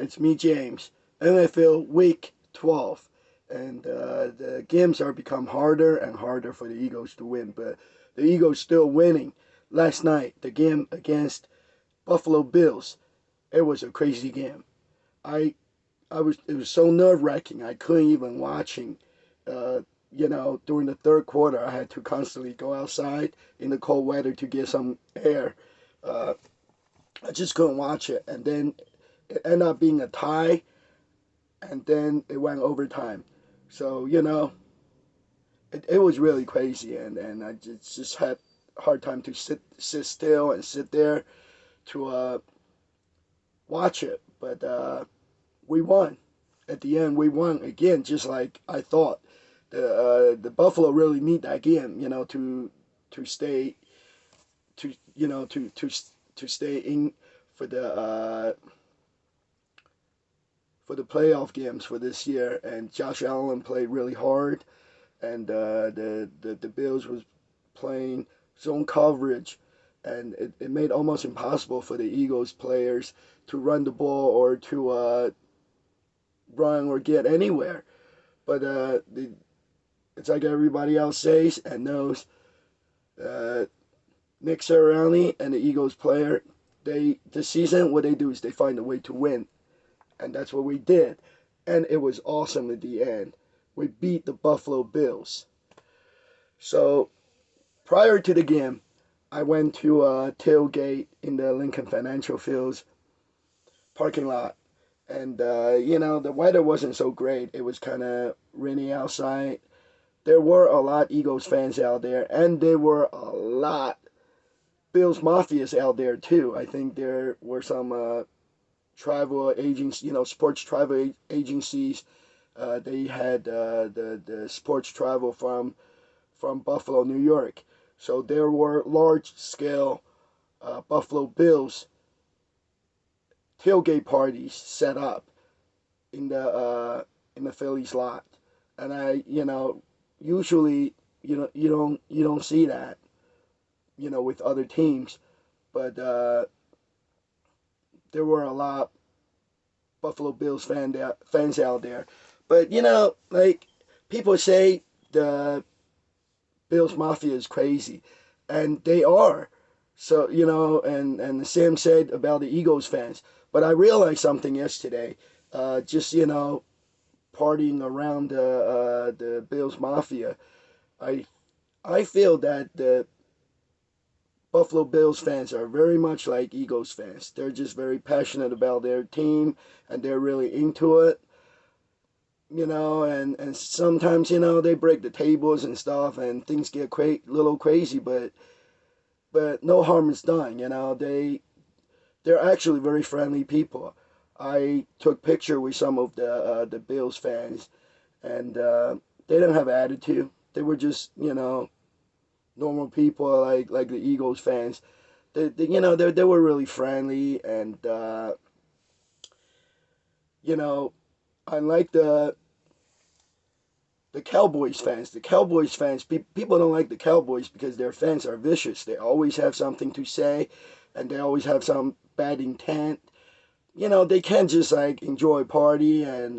It's me, James. NFL Week 12. And the games are become harder and harder for the Eagles to win. But the Eagles still winning. Last night, the game against Buffalo Bills, it was a crazy game. I, it was so nerve wracking. I couldn't even watching. Uh, during the third quarter, I had to constantly go outside in the cold weather to get some air. Uh, I just couldn't watch it. And then it ended up being a tie, and then it went overtime. So, it was really crazy, and I just had a hard time to sit still and sit there to watch it. But we won. At the end, we won again, just like I thought. The Buffalo really need that game, to stay to stay in for the playoff games for this year. And Josh Allen played really hard, and the Bills was playing zone coverage, and it made almost impossible for the Eagles players to run the ball or to run or get anywhere. But it's like everybody else says and knows. Uh, Nick Sirianni and the Eagles player, this season what they do is they find a way to win, and that's what we did, and it was awesome at the end. We beat the Buffalo Bills. So prior to the game, I went to a tailgate in the Lincoln Financial Fields parking lot, and the weather wasn't so great. It was kind of rainy outside. There were a lot Eagles fans out there, and there were a lot Bills Mafias out there too. I think there were some travel agents, sports travel agencies. They had the sports travel from Buffalo, New York. So there were large scale Buffalo Bills tailgate parties set up in the Phillies lot, and usually you don't see that with other teams, but there were a lot Buffalo Bills fans out there. But like people say, the Bills Mafia is crazy, and they are. So and Sam said about the Eagles fans, but I realized something yesterday. Just partying around the Bills Mafia, I I feel that the Buffalo Bills fans are very much like Eagles fans. They're just very passionate about their team, and they're really into it. And sometimes they break the tables and stuff, and things get little crazy, but no harm is done. They're actually very friendly people. I took picture with some of the Bills fans, and they didn't have attitude. They were just normal people like the Eagles fans. They were really friendly, and you know unlike the Cowboys fans. The Cowboys fans, people don't like the Cowboys because their fans are vicious. They always have something to say, and they always have some bad intent. They can't just like enjoy party and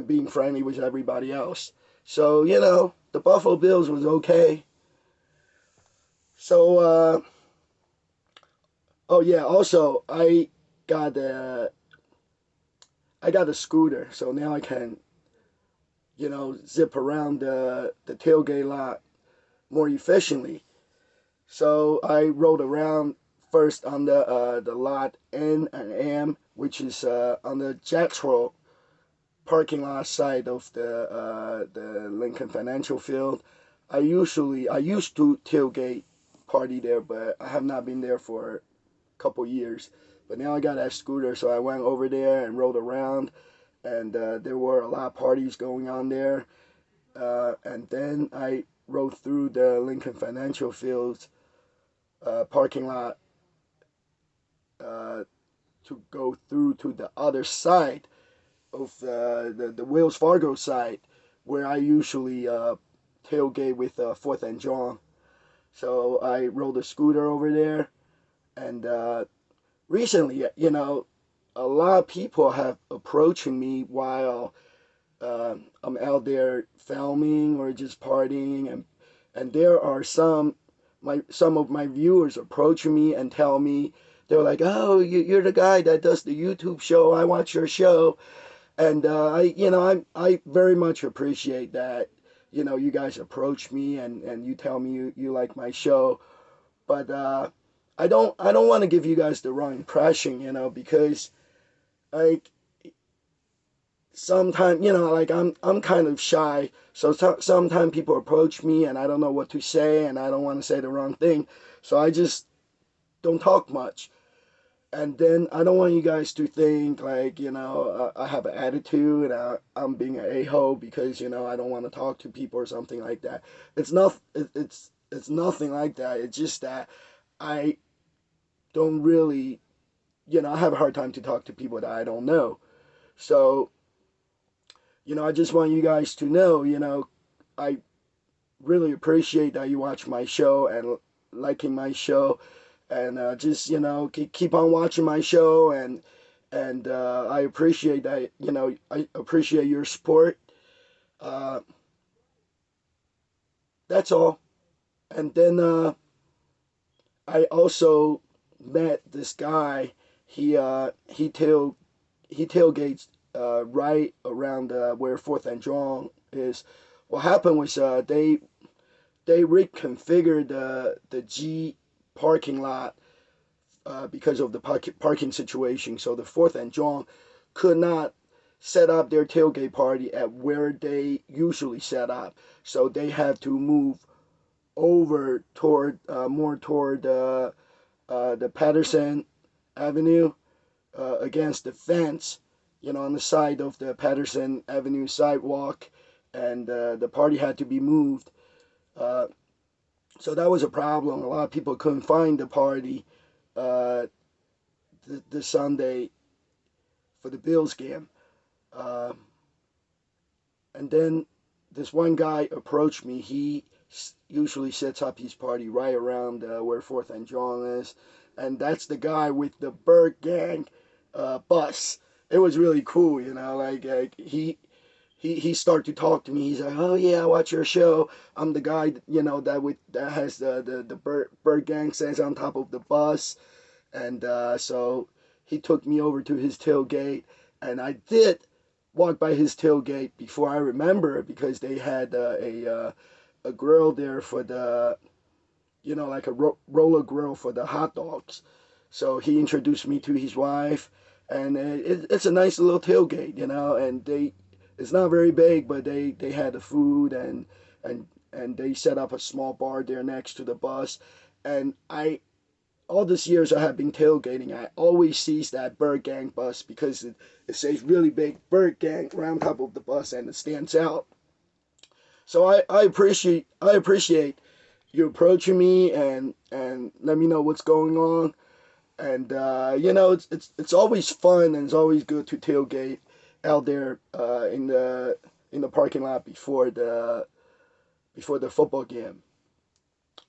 being friendly with everybody else. So the Buffalo Bills was okay. So oh yeah, also got a I got a scooter, so now I can zip around the tailgate lot more efficiently. So I rode around first on the lot N and M, which is on the Jacksboro parking lot side of the Lincoln Financial Field. I used to tailgate party there, but I have not been there for a couple years. But now I got that scooter, so I went over there and rode around, and there were a lot of parties going on there. And then I rode through the Lincoln Financial Fields parking lot uh, to go through to the other side of the Wells Fargo side, where I usually tailgate with Fourth and John. So I rode a scooter over there, and recently, a lot of people have approaching me while I'm out there filming or just partying, and there are some of my viewers approaching me and tell me they're like, "Oh, you're the guy that does the YouTube show. I watch your show," and I very much appreciate that. You guys approach me and you tell me you like my show, but I don't want to give you guys the wrong impression, because like sometimes like I'm kind of shy, so sometimes people approach me and I don't know what to say and I don't want to say the wrong thing, so I just don't talk much. And then I don't want you guys to think like I have an attitude and I'm being an a-hole because I don't want to talk to people or something like that. It's nothing like that. It's just that I don't really, I have a hard time to talk to people that I don't know. So I just want you guys to know, I really appreciate that you watch my show and liking my show, and just keep on watching my show, and I appreciate that. I appreciate your support. Uh, that's all. And then I also met this guy. He tailgates right around where Fourth and John is. What happened was they reconfigured the G parking lot because of the parking situation. So the Fourth and John could not set up their tailgate party at where they usually set up. So they had to move over toward more toward the Patterson Avenue against the fence, on the side of the Patterson Avenue sidewalk, and the party had to be moved. Uh, so that was a problem. A lot of people couldn't find the party uh, the Sunday for the Bills game. Uh, and then this one guy approached me. He usually sets up his party right around where Fourth and John is, and that's the guy with the Bird Gang bus. It was really cool, like he started to talk to me. He's like, "Oh yeah, I watch your show. I'm the guy, that has the bird gang stands on top of the bus." And so he took me over to his tailgate, and I did walk by his tailgate before I remember because they had a grill there for the like a roller grill for the hot dogs. So he introduced me to his wife, and it's a nice little tailgate, and it's not very big, but they had the food, and they set up a small bar there next to the bus. And all these years I have been tailgating, I always sees that Bird Gang bus because it says really big Bird Gang around top of the bus and it stands out. So I appreciate you approaching me and let me know what's going on. And it's always fun and it's always good to tailgate out there in the parking lot before the football game.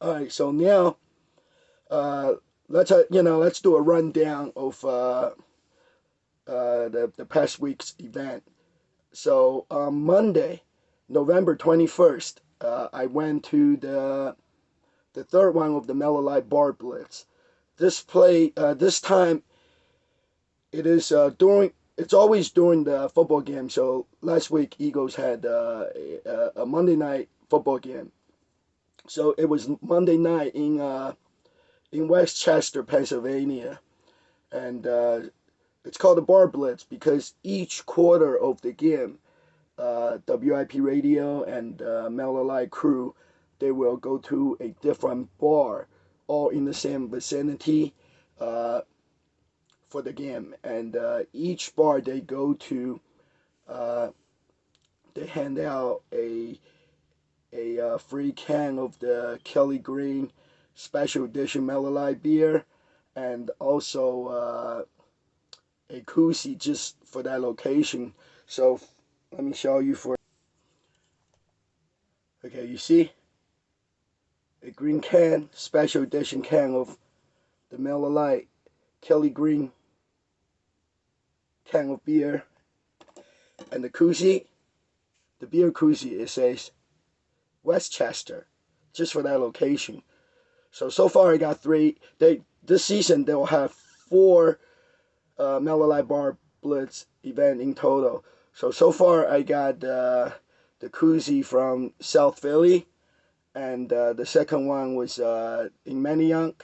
All right, so now uh, let's do a rundown of the past week's event. So on Monday, November 21st, I went to the third one of the Miller Lite Bar Blitz. This time it is during. It's always during the football game. So last week Eagles had a Monday night football game. So it was Monday night in Westchester, Pennsylvania, and it's called the Bar Blitz because each quarter of the game, WIP Radio and Miller Lite crew, they will go to a different bar, all in the same vicinity, uh, for the game. And each bar they go to, uh, they hand out a free can of the Kelly Green Special Edition Miller Lite beer, and also a koozie just for that location. So let me show you for. Okay, you see a green can, special edition can of the Miller Lite Kelly Green can of beer. And the koozie, the beer koozie, it says Westchester, just for that location. So far I got 3. This season they will have 4 Miller Lite Bar Blitz event in total. So far I got the koozie from South Philly, and the second one was in Manayunk,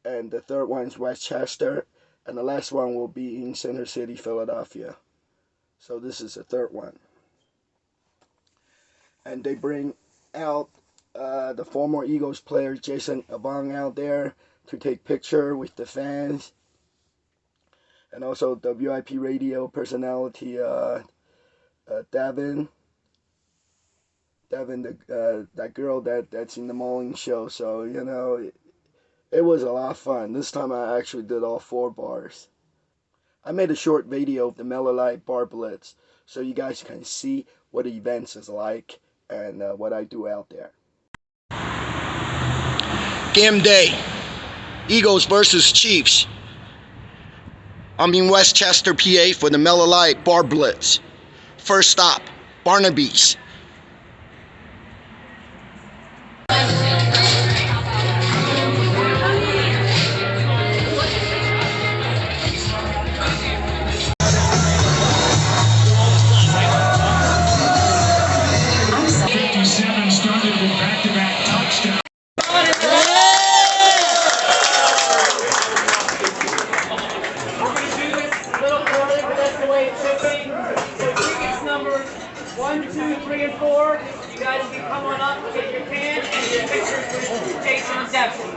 and the third one is Westchester, and the last one will be in Center City, Philadelphia. So this is the third one. And they bring out the former Eagles player Jason Abong out there to take picture with the fans. And also the VIP radio personality Devin, that girl that's in the morning show. So you know, it was a lot of fun. This time I actually did all 4 bars. I made a short video of the Miller Lite Bar Blitz, so you guys can see what the events is like and what I do out there. Game day, Eagles versus Chiefs. I'm in Westchester, PA for the Miller Lite Bar Blitz. First stop, Barnaby's. One, two, three, and 4. You guys can come on up, get your can, and your pictures with Jason and Devin.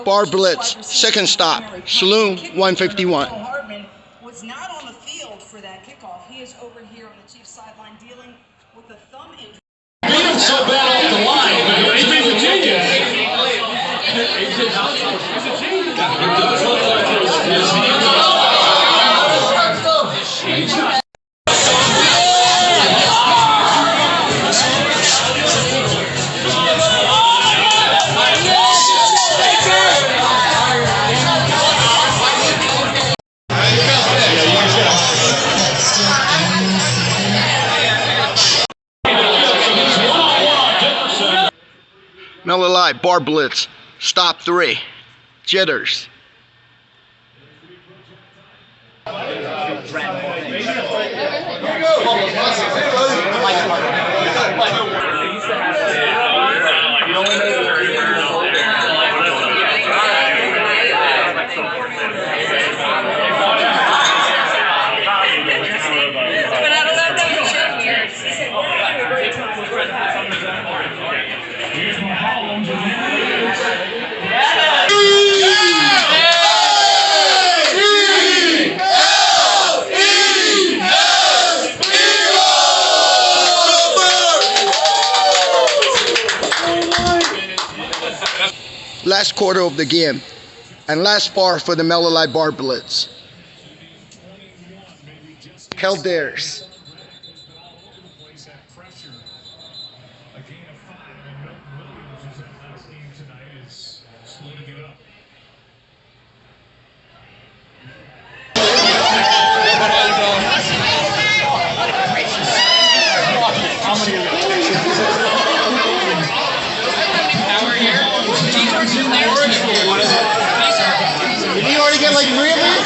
Bar Blitz, second stop, Saloon 151. Was not on the field for that kickoff. He is over here on the Chiefs sideline dealing with a thumb injury. Being so bad off the line, but he's Virginia. Miller Lite Bar Blitz, stop 3, Jitters. Last quarter of the game, and last bar for the Miller Lite Bar Blitz. Caldares. Did he already get like 3 of them?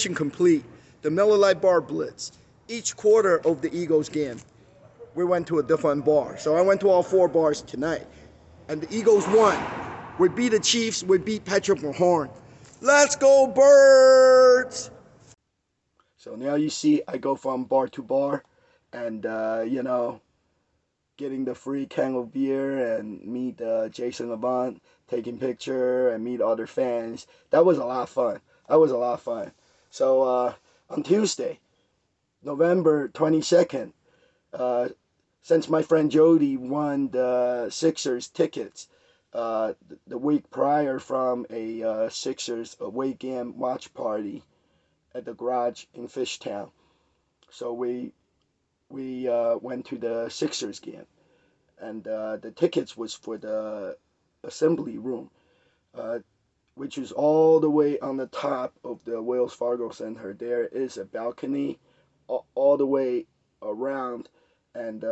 mission complete. The Miller Lite Bar Blitz. Each quarter of the Eagles game, we went to a different bar. So I went to all 4 bars tonight. And the Eagles won. We beat the Chiefs. We beat Patrick Mahomes. Let's go, Birds! So now you see I go from bar to bar. And, getting the free can of beer and meet Jason Avant, taking picture and meet other fans. That was a lot of fun. So on Tuesday, November 22nd, since my friend Jody won the Sixers tickets the week prior from a Sixers away game watch party at the garage in Fishtown, so we went to the Sixers game, and the tickets was for the assembly room, which is all the way on the top of the Wells Fargo Center. There is a balcony all the way around, and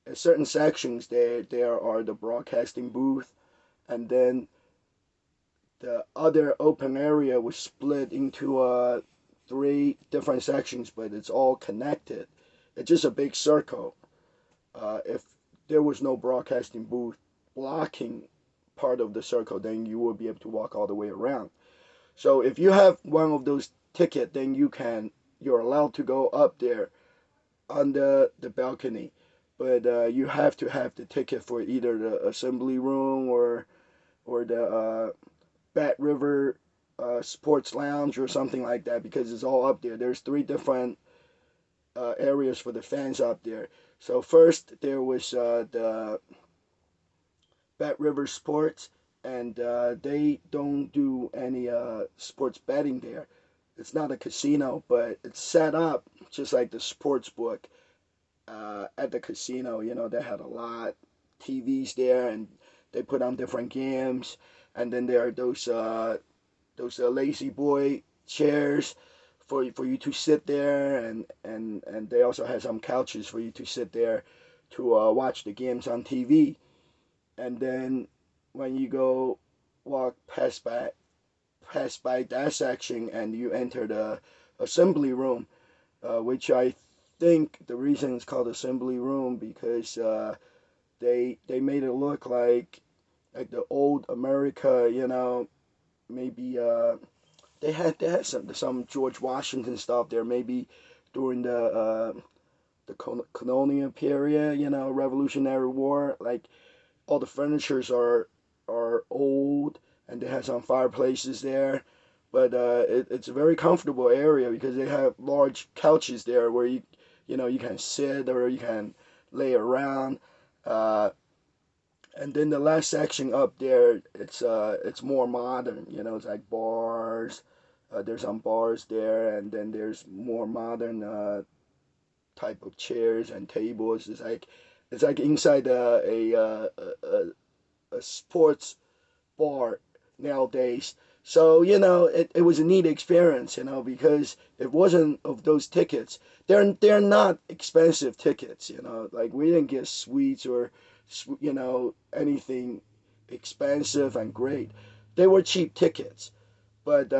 in certain sections there are the broadcasting booth, and then the other open area was split into 3 different sections, but it's all connected. It's just a big circle. If there was no broadcasting booth blocking part of the circle, then you will be able to walk all the way around. So if you have one of those tickets, then you're allowed to go up there on the balcony, but you have to have the ticket for either the assembly room or the Bat River Sports Lounge or something like that, because it's all up there. There's 3 different areas for the fans up there. So first there was the Bat River Sports, and they don't do any sports betting there. It's not a casino, but it's set up just like the sports book at the casino. They had a lot TVs there, and they put on different games. And then there are those lazy boy chairs for you to sit there, and they also have some couches for you to sit there to watch the games on TV. And then when you go walk past by that section and you enter the assembly room, which I think the reason it's called assembly room because they made it look like the old America, maybe they had some George Washington stuff there, maybe during the colonial period, Revolutionary War. Like all the furnitures are old, and they have some fireplaces there, but it's a very comfortable area because they have large couches there where you can sit or you can lay around. And then the last section up there, it's more modern. It's like bars. There's some bars there, and then there's more modern type of chairs and tables. It's like inside a sports bar nowadays. So it was a neat experience, because it wasn't of those tickets. They're not expensive tickets, like we didn't get suites or anything expensive and great. They were cheap tickets, but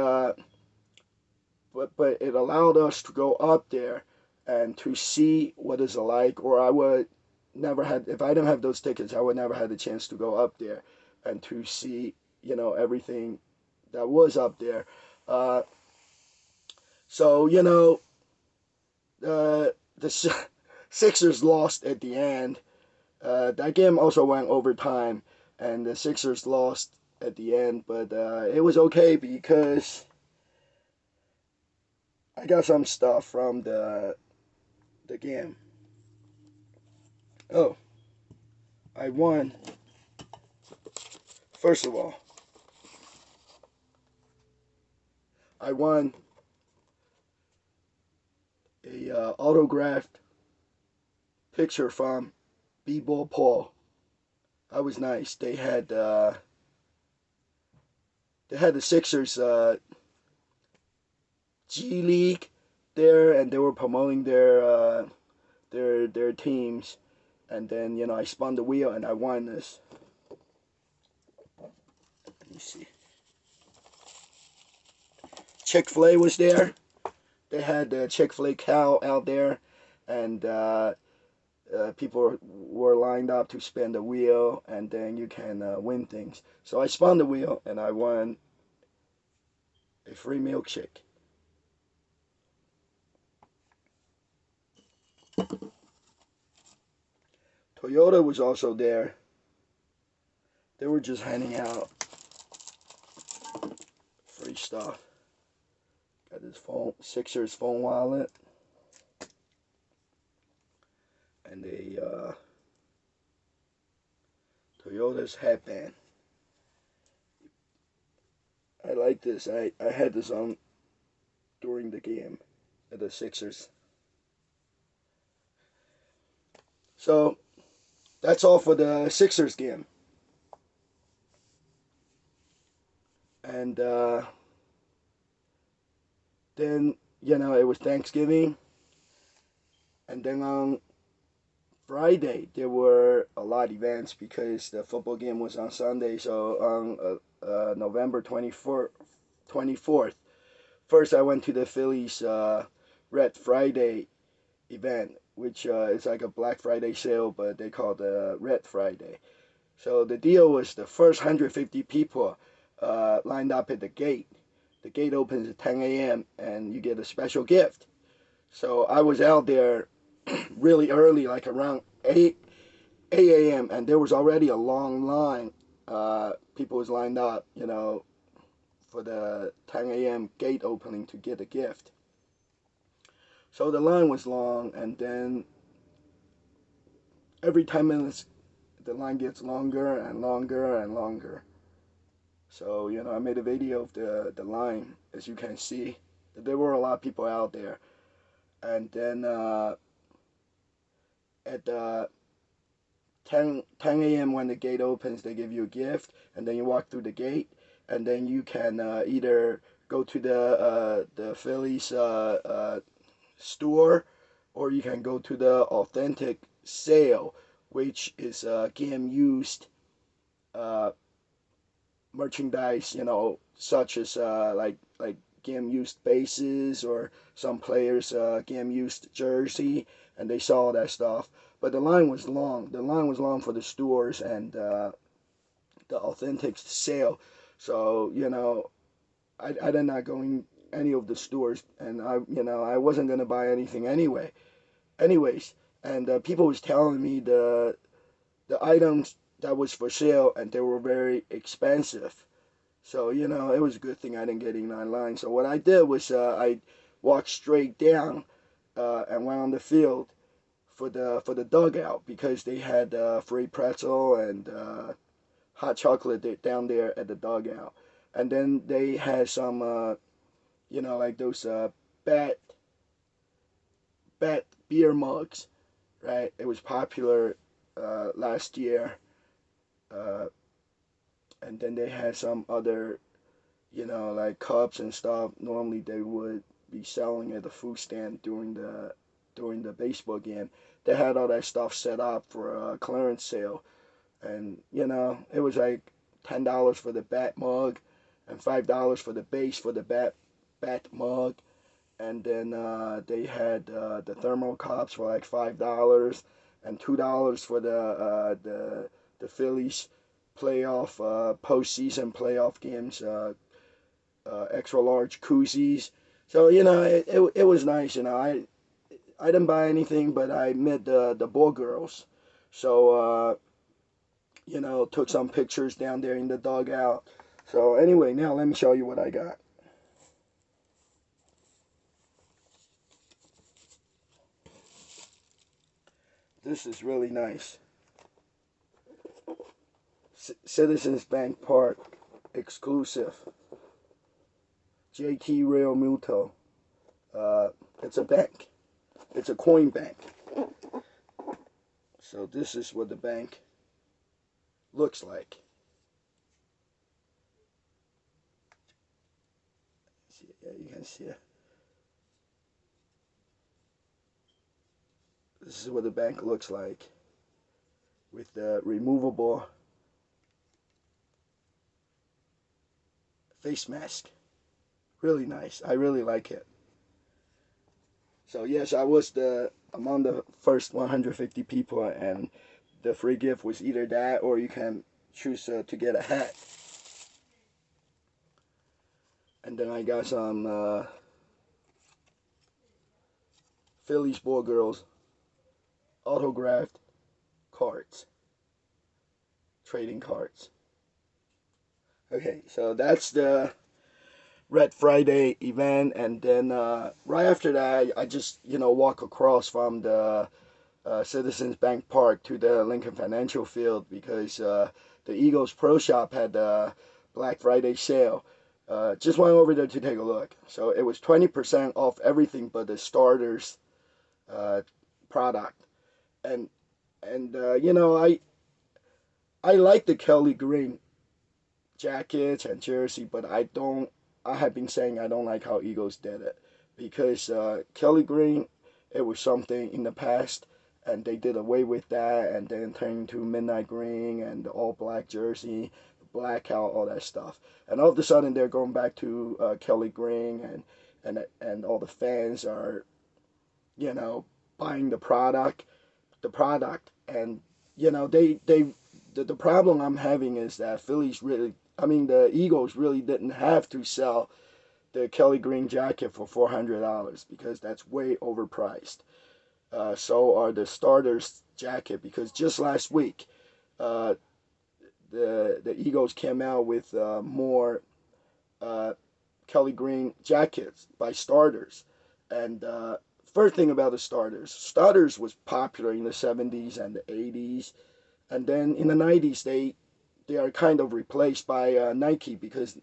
it allowed us to go up there and to see what it's like. Or I would never had if I didn't have those tickets, I would never had the chance to go up there and to see everything that was up there. So the Sixers lost at the end. That game also went overtime, and the Sixers lost at the end, but it was okay because I got some stuff from the game. Oh, I won. First of all, I won a autographed picture from B-Ball Paul. That was nice. They had the Sixers G League there, and they were promoting their teams. And then I spun the wheel and I won this. Let me see. Chick-fil-A was there. They had the Chick-fil-A cow out there, and people were lined up to spin the wheel, and then you can win things. So I spun the wheel, and I won a free milkshake. Toyota was also there. They were just handing out free stuff. Got his phone, Sixers phone wallet, and a Toyota's headband. I like this. I had this on during the game at the Sixers. So that's all for the Sixers game. And then, it was Thanksgiving. And then on Friday, there were a lot of events because the football game was on Sunday. So on November 24th, first I went to the Phillies Red Friday event, which is like a Black Friday sale, but they call it Red Friday. So the deal was the first 150 people lined up at the gate. The gate opens at 10 a.m. and you get a special gift. So I was out there really early, like around 8 a.m., and there was already a long line. People was lined up, for the 10 a.m. gate opening to get a gift. So the line was long, and then every 10 minutes, the line gets longer and longer and longer. So, I made a video of the line, as you can see. There were a lot of people out there. And then at 10 a.m. when the gate opens, they give you a gift, and then you walk through the gate, and then you can either go to the Phillies store, or you can go to the authentic sale, which is game used merchandise, such as like game used bases or some players game used jersey, and they saw that stuff. But the line was long. The line was long for the stores and the authentic sale. So I did not go in any of the stores, and I wasn't gonna buy anything anyway. Anyways, and people was telling me the items that was for sale, and they were very expensive. So it was a good thing I didn't get in that line. So what I did was I walked straight down and went on the field for the dugout because they had free pretzel and hot chocolate down there at the dugout. And then they had some like those bat beer mugs, right? It was popular last year. Uh, and then they had some other, like cups and stuff. Normally they would be selling at the food stand during the baseball game. They had all that stuff set up for a clearance sale, and it was like $10 for the bat mug, and $5 for the base for the bat mug, and then they had the thermal cups for like $5, and $2 for the Phillies playoff postseason playoff games, extra large koozies. So it was nice. I didn't buy anything, but I met the ball girls. So took some pictures down there in the dugout. So anyway, now let me show you what I got. This is really nice. Citizens Bank Park exclusive. JT Real Muto. It's a bank. It's a coin bank. So this is what the bank looks like. See, yeah, you can see it. This is what the bank looks like with the removable face mask. Really nice. I really like it. So yes, I was the among the first 150 people, and the free gift was either that or you can choose to get a hat. And then I got some Phillies Boy Girls autographed cards, trading cards. Okay, so that's the Red Friday event, and then right after that, I just walk across from the Citizens Bank Park to the Lincoln Financial Field because the Eagles Pro Shop had the Black Friday sale. Just went over there to take a look. So it was 20% off everything but the starters uh, product, and I like the Kelly Green jackets and jersey, but I don't. I have been saying I don't like how Eagles did it because Kelly Green, it was something in the past, and they did away with that, and then turned to midnight green and the all black jersey, blackout, all that stuff, and all of a sudden they're going back to Kelly Green, and all the fans are you know buying the product, and the problem I'm having is that Phillies really, I mean, the Eagles really didn't have to sell the Kelly Green jacket for $400 because that's way overpriced. So are the starters jacket because just last week, uh, the Eagles came out with more uh, Kelly Green jackets by starters, and first thing about the starters was popular in the 70s and the 80s, and then in the 90s they are kind of replaced by Nike because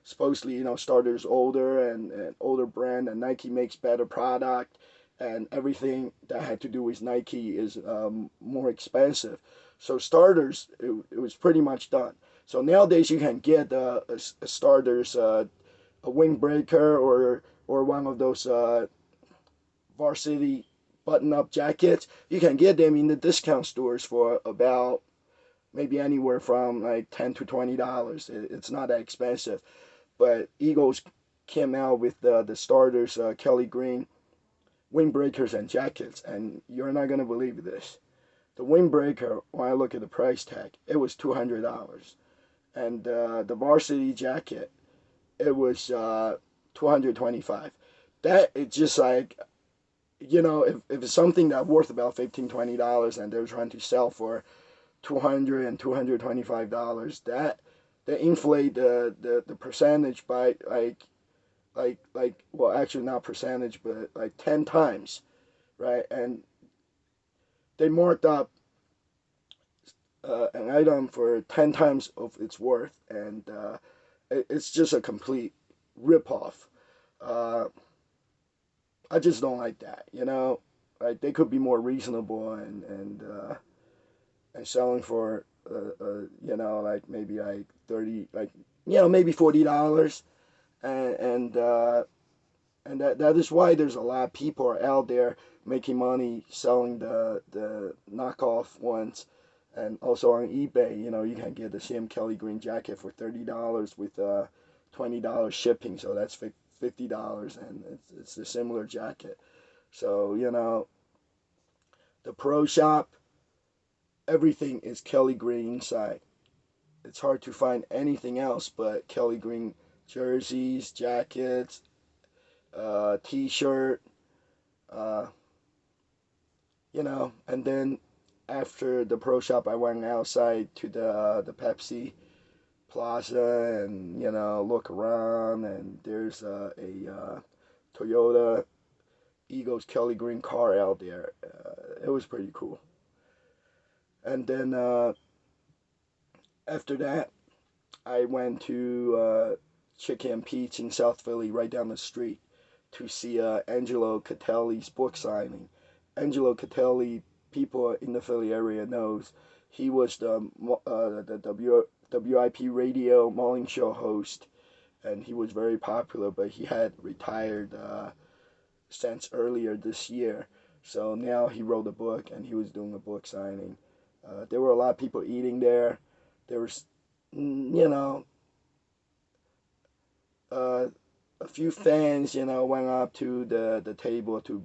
supposedly starters older and older brand, and Nike makes better product, and everything that had to do with Nike is more expensive. So starters, it was pretty much done. So nowadays you can get a starters a windbreaker or one of those varsity button-up jackets. You can get them in the discount stores for about maybe anywhere from like $10 to $20. It's not that expensive. But Eagles came out with the starters, Kelly Green windbreakers and jackets, and you're not gonna believe this. The windbreaker, when I look at the price tag, it was $200, and the varsity jacket, it was 225. That it's just like if it's something that's worth about $15-$20 and they're trying to sell for 200 and $225, that they inflate the percentage by well, actually not percentage but like 10 times, right? And they marked up an item for 10 times of its worth, and it's just a complete rip-off. uh, I just don't like that. Like they could be more reasonable and selling for like maybe like 30, like maybe $40, and and that is why there's a lot of people are out there making money selling the knockoff ones, and also on eBay. You can get the same Kelly Green jacket for $30 with $20 shipping, so that's $50, and it's a similar jacket. So the pro shop, everything is Kelly Green inside. It's hard to find anything else but Kelly Green jerseys, jackets, T-shirt, uh, and then after the pro shop, I went outside to the Pepsi Plaza and look around, and there's a Toyota Eagles Kelly Green car out there. It was pretty cool. And then after that, I went to Chicken and Pete's in South Philly, right down the street, to see Angelo Catelli's book signing. Angelo Catelli, people in the Philly area knows he was the WIP radio morning show host, and he was very popular, but he had retired since earlier this year. So now he wrote a book, and he was doing a book signing. There were a lot of people eating there. There was, you know, uh, a few fans, went up to the table to,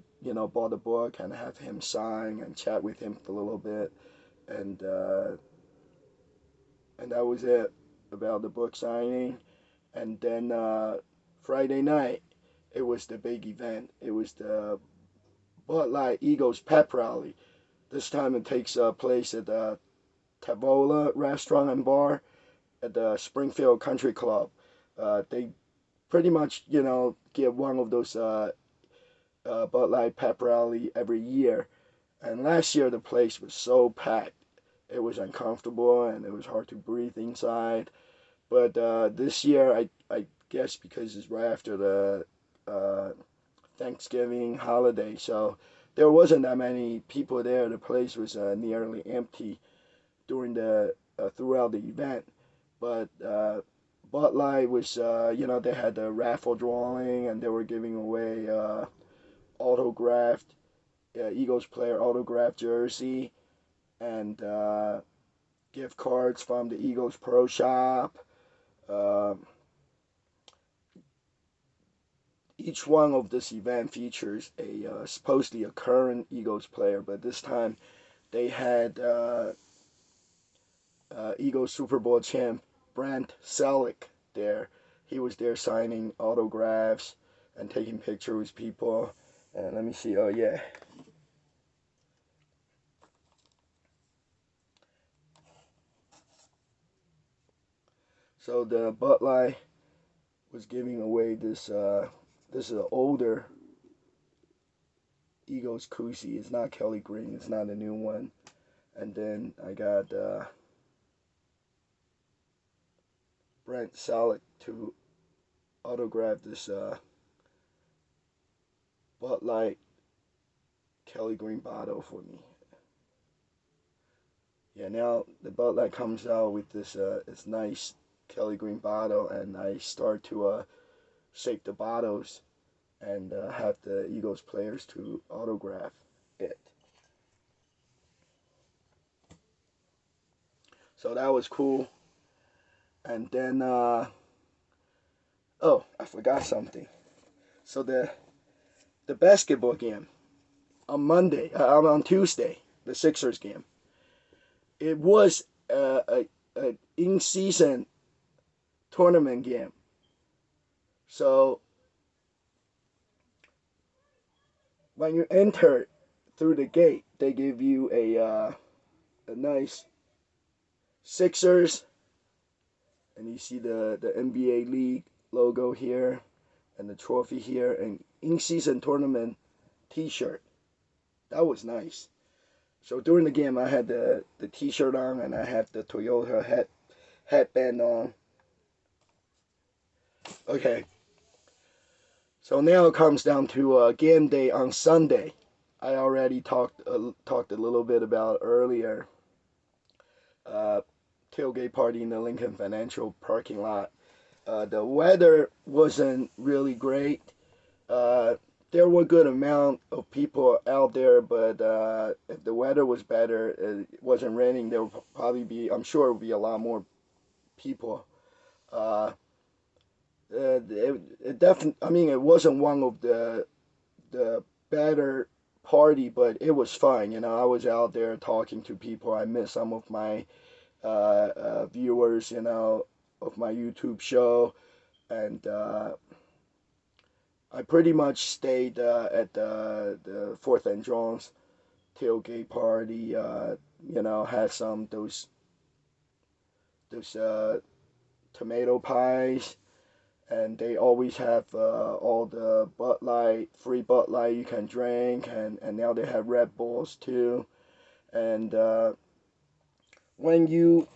bought the book and have him sign and chat with him for a little bit, and that was it about the book signing. And then Friday night, it was the big event. It was the Bud Light Eagles pep rally. This time it takes place at the Tavola Restaurant and Bar at the Springfield Country Club. They pretty much, give one of those Bud Light pep rally every year. And last year the place was so packed, it was uncomfortable and it was hard to breathe inside. But this year, I guess because it's right after the Thanksgiving holiday, so there wasn't that many people there. The place was nearly empty during the throughout the event. But Bud Light was, they had the raffle drawing and they were giving away autographed Eagles player autographed jersey and gift cards from the Eagles Pro Shop. Uh, each one of this event features a supposedly a current Eagles player, but this time they had Eagles Super Bowl champ Brent Selleck there. He was there signing autographs and taking pictures with people. And let me see. Oh yeah. So the Bud Light was giving away this. This is an older Eagles koozie. It's not Kelly Green. It's not a new one. And then I got Brent Selleck to autograph this Bud Light Kelly Green bottle for me. Yeah, now the Bud Light comes out with this nice Kelly Green bottle, and I start to shake the bottles and have the Eagles players to autograph it. So that was cool. And then, oh, I forgot something. So the basketball game on Tuesday, the Sixers game. It was a in season tournament game. So when you enter through the gate, they give you a nice Sixers, and you see the NBA League logo here, and the trophy here, and in season tournament T-shirt. That was nice. So during the game, I had the T-shirt on, and I had the Toyota headband on. Okay, so now it comes down to game day on Sunday. I already talked a little bit about earlier. Uh, Tailgate party in the Lincoln Financial parking lot. The weather wasn't really great. Uh, there were a good amount of people out there, but if the weather was better, it wasn't raining, there would probably be, I'm sure it would be a lot more people. Uh, it definitely, I mean, it wasn't one of the better party, but it was fun. I was out there talking to people. I met some of my viewers, of my YouTube show, and I pretty much stayed at the Fourth and John's tailgate party. Had some those tomato pies, and they always have all the Bud Light, free Bud Light you can drink, and now they have Red Bulls too. And when you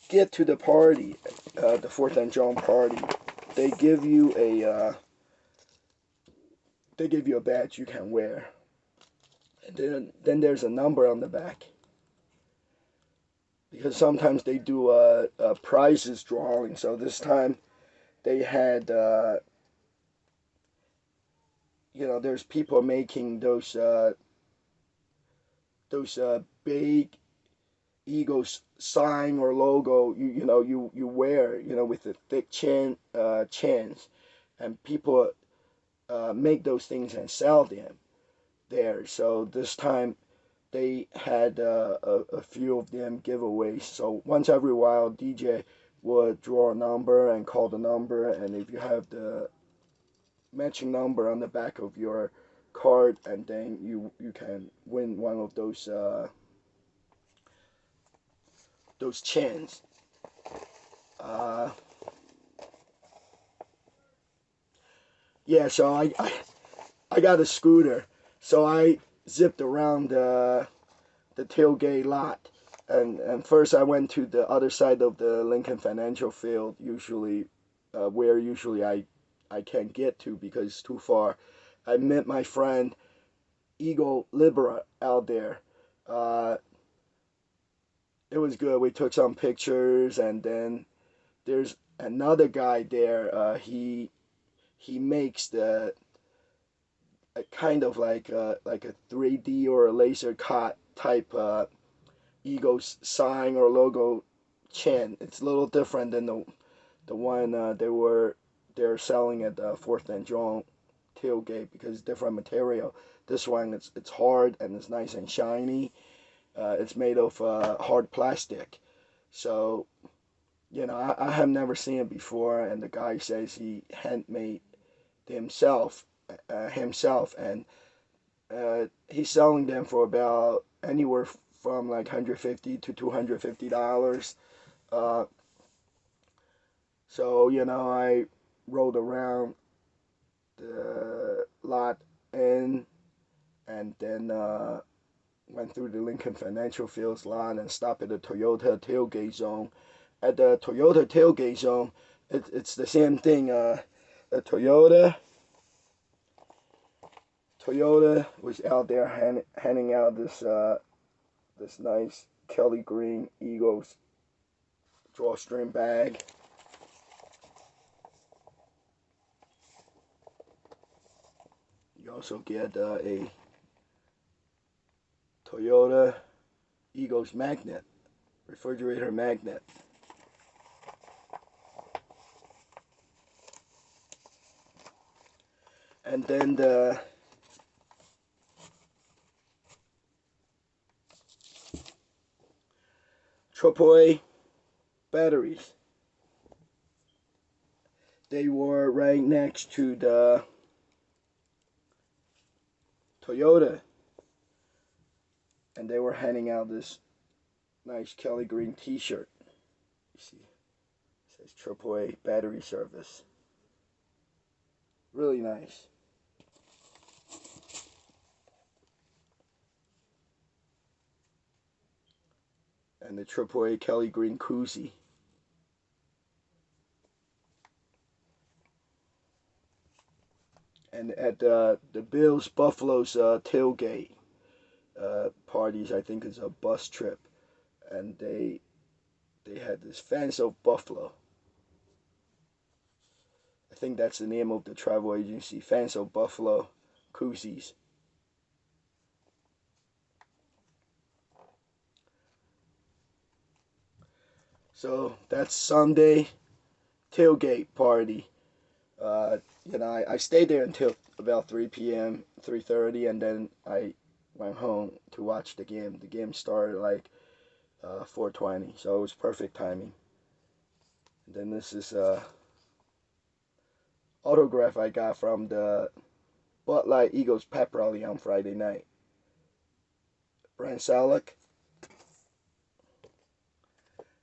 get to the party, the Fourth and John party, they give you a badge you can wear. And then there's a number on the back, because sometimes they do a prizes drawing. So this time they had there's people making those big Eagles sign or logo you wear with the thick chins, and people make those things and sell them there. So this time they had a few of them giveaways. So once every while, DJ would draw a number and call the number, and if you have the matching number on the back of your card, and then you can win one of those chins. Uh, yeah, so I got a scooter, so I zipped around the tailgate lot. And first I went to the other side of the Lincoln Financial Field, usually where usually I can't get to because it's too far. I met my friend Eagle Libera out there. Uh, it was good. We took some pictures, and then there's another guy there. He makes the a kind of like a 3D or a laser cut type Eagles sign or logo chin. It's a little different than the one they're selling at the Fourth and John tailgate because it's different material. This one it's hard and it's nice and shiny. It's made of hard plastic, so I have never seen it before. And the guy says he handmade himself, and he's selling them for about anywhere from like $150 to $250. Uh, so I rode around the lot in, and then went through the Lincoln Financial Fields lot and stopped at the Toyota tailgate zone. At the Toyota tailgate zone, it's the same thing. The Toyota was out there handing out this nice Kelly Green Eagles drawstring bag. You also get a Toyota Eagles magnet, refrigerator magnet. And then the AAA batteries. They were right next to the Toyota, and they were handing out this nice Kelly Green T-shirt. You see, it says AAA battery service. Really nice. And the AAA Kelly Green koozie. And at the Bills Buffalo's tailgate parties, I think it's a bus trip, and they had this fans of Buffalo. I think that's the name of the travel agency, Fans of Buffalo koozies. So that's Sunday tailgate party. Uh, I stayed there until about 3 p.m., 3:30, and then I went home to watch the game. The game started like 4:20, so it was perfect timing. And then this is autograph I got from the Bud Light Eagles pep rally on Friday night. Brand Salek.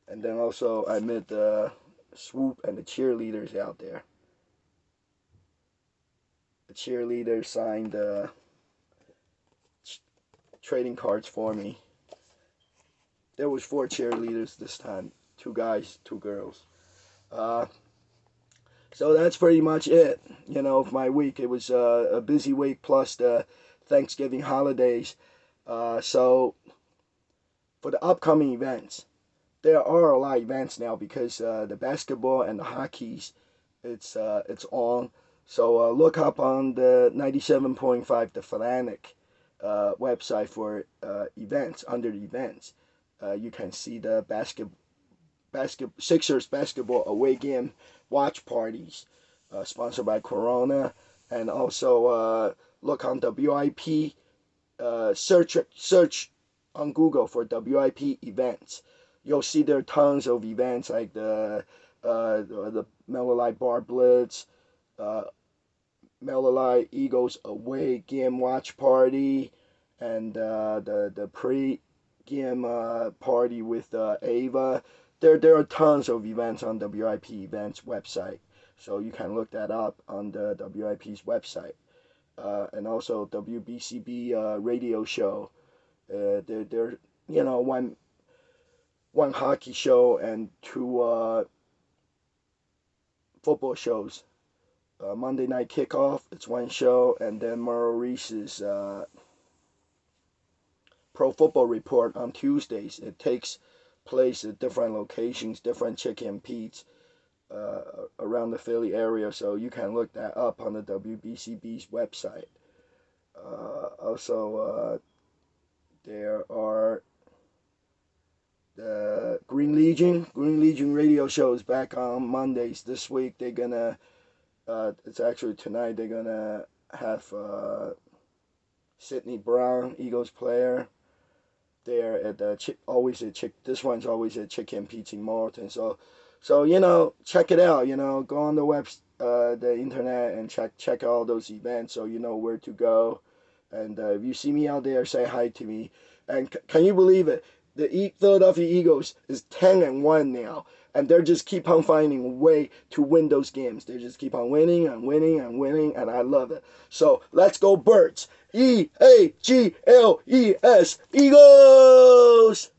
And then also I met the Swoop and the cheerleaders out there. The cheerleaders signed trading cards for me. There was 4 cheerleaders this time. 2 guys, 2 girls. Uh, so that's pretty much it, of my week. It was a busy week plus the Thanksgiving holidays. So for the upcoming events, there are a lot of events now because the basketball and the hockey's it's on. So look up on the 97.5 The Fanatic website for events. Under the events, you can see the Sixers basketball away game watch parties. sponsored by Corona. And also look on WIP, search on Google for WIP events. You'll see there are tons of events like the Miller Lite Bar Blitz, uh, Miller Lite Eagles away game watch party, and the pre-game party with Ava. There are tons of events on WIP events website, so you can look that up on the WIP's website. And also WBCB radio show. They're one hockey show and two football shows. Monday night kickoff, it's one show, and then Merle Reese's Pro Football Report on Tuesdays. It takes place at different locations, different chicken Pete's around the Philly area, so you can look that up on the WBCB's website. Also, there are the Green Legion radio shows back on Mondays this week. They're gonna, it's actually tonight, they're gonna have Sidney Brown, Eagles player, there at the always at this one's always at Chicken Pizza in Martin. So check it out. Go on the internet and check all those events so you know where to go. And if you see me out there, say hi to me. And can you believe it? The Philadelphia Eagles is 10-1 now, and they just keep on finding a way to win those games. They just keep on winning and winning and winning, and I love it. So let's go Birds. Eagles! Eagles!